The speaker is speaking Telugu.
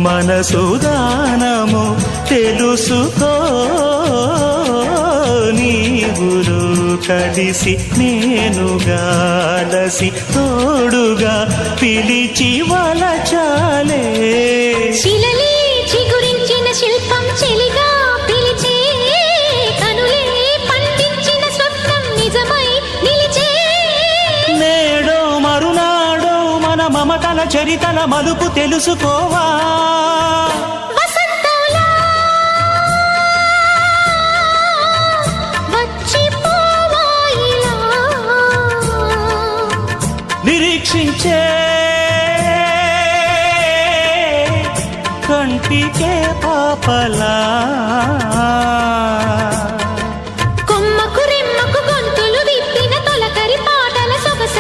మనసు దానము తెలుసుకో నీవురు కలిసి నేనుగాలసి తోడుగా పిలిచి వలచాలే శిలలే చిగురించిన శిల్పం చెలిగా పిలిచే కనులే పండించిన స్వప్నం నిజమై నిలిచే నేడో మరునాడో మన మమతల చరితల మలుపు తెలుసుకోవా వసంతంలా వచ్చిపోవా ఇలా నిరీక్షించే కంటికే పాపలా